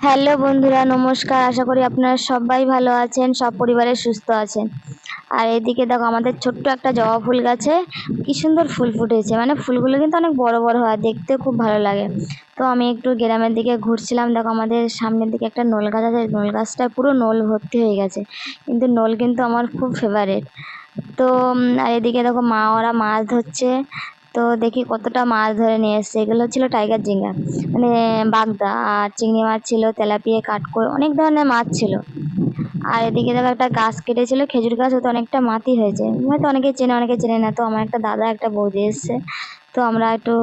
Hello বন্ধুরা, নমস্কার। আশা করি আপনারা সবাই ভালো আছেন, সব পরিবারে সুস্থ আছেন। আর এদিকে দেখো আমাদের ছোট্ট একটা জবা ফুল গাছে কি সুন্দর ফুল ফুটেছে। মানে ফুলগুলো কিন্তু অনেক বড় বড় হয়, দেখতে খুব ভালো লাগে। তো আমি একটু গ্রামের দিকে ঘুরছিলাম, দেখো আমাদের সামনের দিকে একটা নোল গাছ আছে, নোল গাছটা পুরো নোল ভর্তি হয়ে গেছে। কিন্তু নোল কিন্তু আমার খুব ফেভারিট। তো আর এদিকে দেখো মা ওরা মাছ ধরছে। তো দেখি কতটা মাছ ধরে নিয়ে এসছে। এগুলো ছিল টাইগার ঝিঙ্গা, মানে বাগদা, আর চিংড়ি মাছ ছিল, তেলাপিয়া, কাঠকই, অনেক ধরনের মাছ ছিল। আর এদিকে দেখো একটা গাছ কেটেছিল, খেজুর গাছ, ওতে অনেকটা মাটি হয়েছে। হয়তো অনেকে চেনে অনেকে চেনে না। তো আমার একটা দাদা একটা বৌদি এসছে, তো আমরা একটু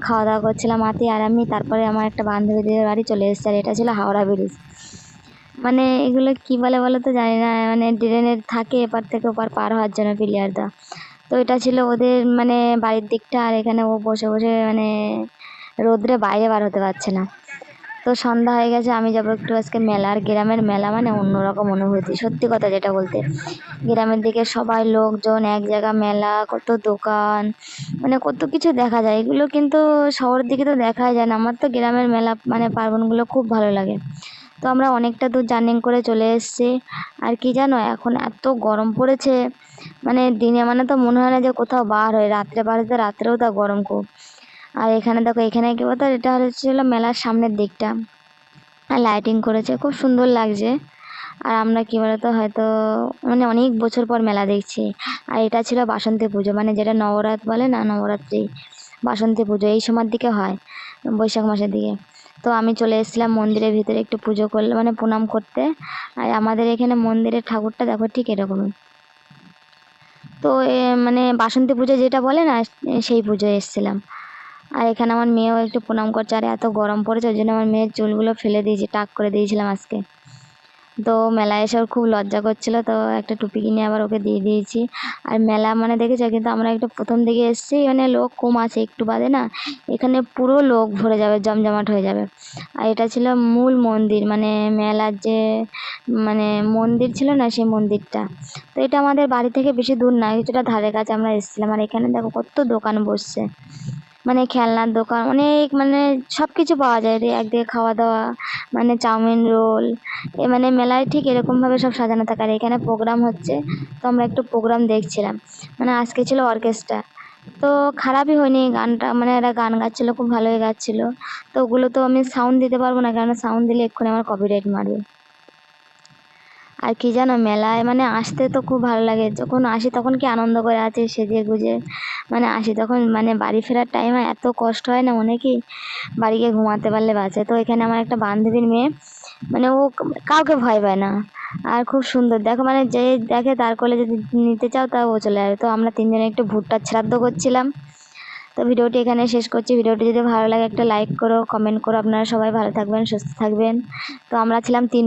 খাওয়া দাওয়া করছিলাম মাটি আর আমি। তারপরে আমার একটা বান্ধবীদের বাড়ি চলে এসছে, আর এটা ছিল হাওড়া ব্রিজ। মানে এগুলো কি বলে বলো তো জানি না, মানে ড্রেনের থাকে এপার থেকে ওপার পার হওয়ার জন্য পিলিয়ার দেওয়া। তো এটা ছিল ওদের মানে বাড়ির দিকটা, আর এখানে ও বসে বসে মানে রোদ্রে বাইরে বার হতে পারছে না। তো সন্ধ্যা হয়ে গেছে, আমি যাবো একটু আজকে মেলা। আর গ্রামের মেলা মানে অন্যরকম অনুভূতি, সত্যি কথা যেটা বলতে। গ্রামের দিকে সবাই লোকজন এক জায়গা, মেলা, কত দোকান, মানে কত কিছু দেখা যায়। এগুলো কিন্তু শহরের দিকে তো দেখাই যায় না। আমার তো গ্রামের মেলা মানে পার্বণগুলো খুব ভালো লাগে। তো আমরা অনেকটা দূর জার্নি করে চলে এসেছি। আর কি জানো, এখন এত গরম পড়েছে, মানে দিনে মানে তো মনে হয় না যে কোথাও বার হয়, রাত্রে বার হতে, রাত্রেও তা গরম খুব। আর এখানে দেখো, এখানে কি বলতো, এটা হচ্ছিল মেলার সামনের দিকটা, আর লাইটিং করেছে, খুব সুন্দর লাগছে। আর আমরা কি বলতো হয়তো মানে অনেক বছর পর মেলা দেখছি। আর এটা ছিল বাসন্তী পুজো, মানে যেটা নবরাত বলে না, নবরাত্রি, বাসন্তী পুজো এই সময়ের দিকে হয়, বৈশাখ মাসের দিকে। তো আমি চলে এসেছিলাম মন্দিরের ভিতরে একটু পুজো করলে মানে প্রণাম করতে। আর আমাদের এখানে মন্দিরের ঠাকুরটা দেখো ঠিক এরকমই। তো মানে বাসন্তী পুজো যেটা বলে না, সেই পুজোয় এসেছিলাম। আর এখানে আমার মেয়েও একটু প্রণাম করছে। আর এত গরম পড়েছে, ওই জন্য আমার মেয়ের চুলগুলো ফেলে দিয়েছি, টাক করে দিয়েছিলাম আজকে। তো মেলায় এসে ওর খুব লজ্জা করছিল, তো একটা টুপি কিনে আবার ওকে দিয়ে দিয়েছি। আর মেলা মানে দেখেছো, কিন্তু আমরা একটু প্রথম দিকে এসেছি, মানে লোক কম আছে, একটু বাদে না এখানে পুরো লোক ভরে যাবে, জমজমাট হয়ে যাবে। আর এটা ছিল মূল মন্দির, মানে মেলার যে মানে মন্দির ছিল না, সেই মন্দিরটা। তো এটা আমাদের বাড়ি থেকে বেশি দূর না, কিছুটা ধারে কাছে আমরা এসেছিলাম। আর এখানে দেখো কত দোকান বসছে, মানে খেলনার দোকান অনেক, মানে সব কিছু পাওয়া যায় রে। একদিকে খাওয়া দাওয়া, মানে চাউমিন, রোল, মানে মেলায় ঠিক এরকমভাবে সব সাজানো থাকে। আর এখানে প্রোগ্রাম হচ্ছে, তো আমরা একটু প্রোগ্রাম দেখছিলাম। মানে আজকে ছিল অর্কেস্ট্রা, তো খারাপই হয়নি গানটা, মানে এরা গান গাচ্ছিলো, খুব ভালোই গাচ্ছিলো। তো ওগুলো তো আমি সাউন্ড দিতে পারবো না, কারণ সাউন্ড দিলে এক্ষুনি আমার কপিরাইট মারবে। আর কি জানো, মেলায় মানে আসতে তো খুব ভালো লাগে। যখন আসি তখন কি আনন্দ করে আছে সেজে গুজে মানে আসি, তখন মানে বাড়ি ফেরার টাইমে এত কষ্ট হয় না, মনে কি বাড়ি গিয়ে ঘুমাতে পারলে বাঁচে। তো এখানে আমার একটা বান্ধবীর মেয়ে, মানে ও কাউকে ভয় পায় না। আর খুব সুন্দর দেখো, মানে যে দেখে তার কোলে যদি নিতে চাও তাও ও চলে যাবে। তো আমরা তিনজনে একটু ভুট্টার শ্রাদ্ধ করছিলাম। তো ভিডিওটি এখানে শেষ করছি। ভিডিওটি যদি ভালো লাগে একটা লাইক করো, কমেন্ট করো। আপনারা সবাই ভালো থাকবেন, সুস্থ থাকবেন। তো আমরা ছিলাম তিন